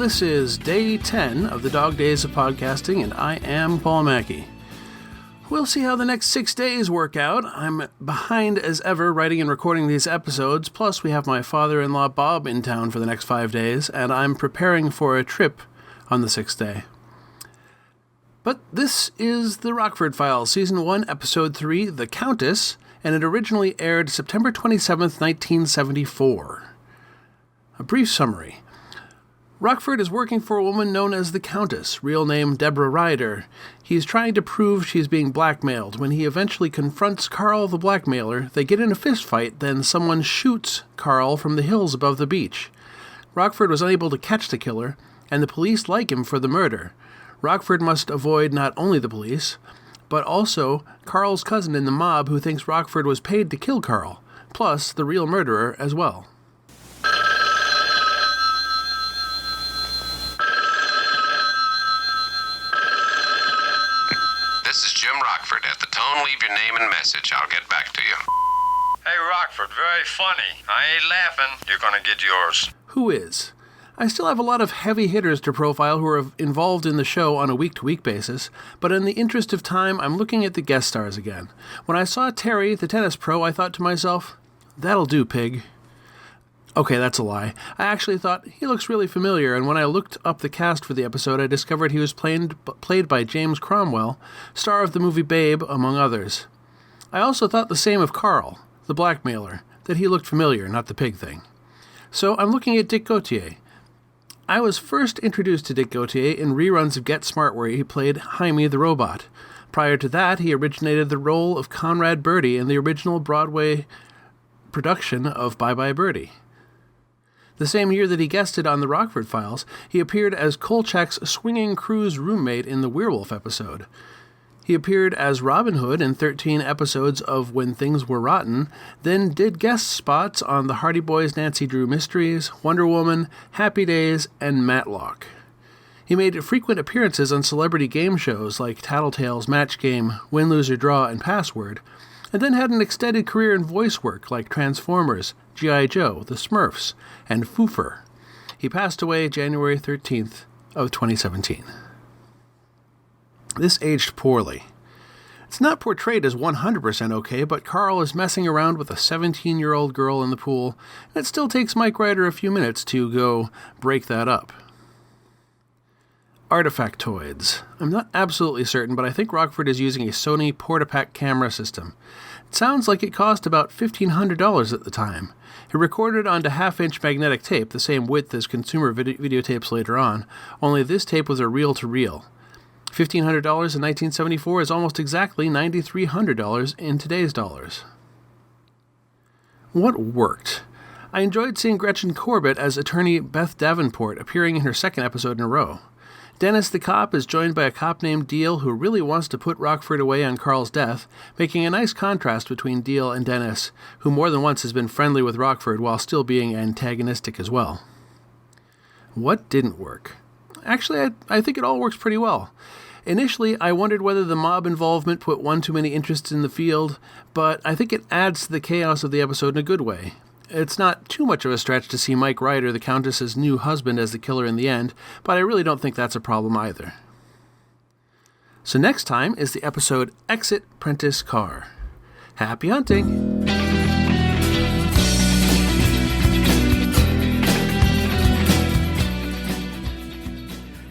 this is day 10 of the Dog Days of Podcasting, and I am Paul Mackey. We'll see how the next 6 days work out. I'm behind as ever writing and recording these episodes, plus we have my father-in-law Bob in town for the next 5 days, and I'm preparing for a trip on the 6th day. But this is the Rockford Files, Season 1, Episode 3, The Countess, and it originally aired September 27th, 1974. A brief summary. Rockford is working for a woman known as the Countess, real name Deborah Ryder. He's trying to prove she's being blackmailed. When he eventually confronts Carl the blackmailer, they get in a fistfight, then someone shoots Carl from the hills above the beach. Rockford was unable to catch the killer, and the police like him for the murder. Rockford must avoid not only the police, but also Carl's cousin in the mob who thinks Rockford was paid to kill Carl, plus the real murderer as well. Rockford. At the tone, leave your name and message. I'll get back to you. Hey, Rockford, very funny. I ain't laughing. You're gonna get yours. Who is? I still have a lot of heavy hitters to profile who are involved in the show on a week-to-week basis, but in the interest of time, I'm looking at the guest stars again. When I saw Terry, the tennis pro, I thought to myself, that'll do, pig. Okay, that's a lie. I actually thought, he looks really familiar, and when I looked up the cast for the episode, I discovered he was played by James Cromwell, star of the movie Babe, among others. I also thought the same of Carl, the blackmailer, that he looked familiar, not the pig thing. So I'm looking at Dick Gautier. I was first introduced to Dick Gautier in reruns of Get Smart, where he played Jaime the Robot. Prior to that, he originated the role of Conrad Birdie in the original Broadway production of Bye Bye Birdie. The same year that he guested on the Rockford Files, he appeared as Kolchak's swinging crew's roommate in the Werewolf episode. He appeared as Robin Hood in 13 episodes of When Things Were Rotten, then did guest spots on the Hardy Boys' Nancy Drew Mysteries, Wonder Woman, Happy Days, and Matlock. He made frequent appearances on celebrity game shows like Tattletale's Match Game, Win, Lose, or Draw, and Password, and then had an extended career in voice work like Transformers, G.I. Joe, The Smurfs, and Foofer. He passed away January 13th of 2017. This aged poorly. It's not portrayed as 100% okay, but Carl is messing around with a 17-year-old girl in the pool, and it still takes Mike Ryder a few minutes to go break that up. Artifactoids. I'm not absolutely certain, but I think Rockford is using a Sony Portapak camera system. It sounds like it cost about $1,500 at the time. It recorded onto half-inch magnetic tape, the same width as consumer videotapes later on, only this tape was a reel-to-reel. $1,500 in 1974 is almost exactly $9,300 in today's dollars. What worked? I enjoyed seeing Gretchen Corbett as attorney Beth Davenport appearing in her second episode in a row. Dennis the cop is joined by a cop named Deal who really wants to put Rockford away on Carl's death, making a nice contrast between Deal and Dennis, who more than once has been friendly with Rockford while still being antagonistic as well. What didn't work? Actually, I think it all works pretty well. Initially, I wondered whether the mob involvement put one too many interests in the field, but I think it adds to the chaos of the episode in a good way. It's not too much of a stretch to see Mike Ryder, the Countess's new husband, as the killer in the end, but I really don't think that's a problem either. So next time is the episode Exit Prentice Car. Happy hunting!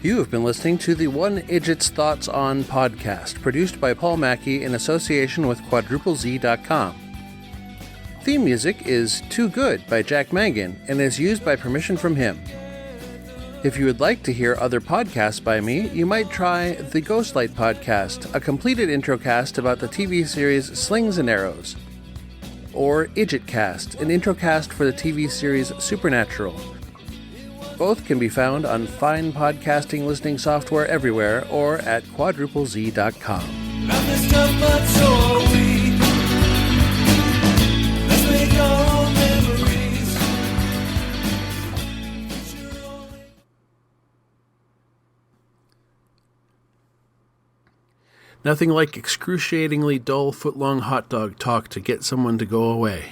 You have been listening to the One Idjit's Thoughts On podcast, produced by Paul Mackey in association with QuadrupleZ.com. Theme music is Too Good by Jack Mangan and is used by permission from him. If you would like to hear other podcasts by me, you might try the Ghostlight podcast, a completed introcast about the TV series Slings and Arrows, or Idjitcast, an introcast for the TV series Supernatural. Both can be found on fine podcasting listening software everywhere or at QuadrupleZ.com. Life is tough, but so are we. Let's make our own memories. Nothing like excruciatingly dull foot-long hot dog talk to get someone to go away.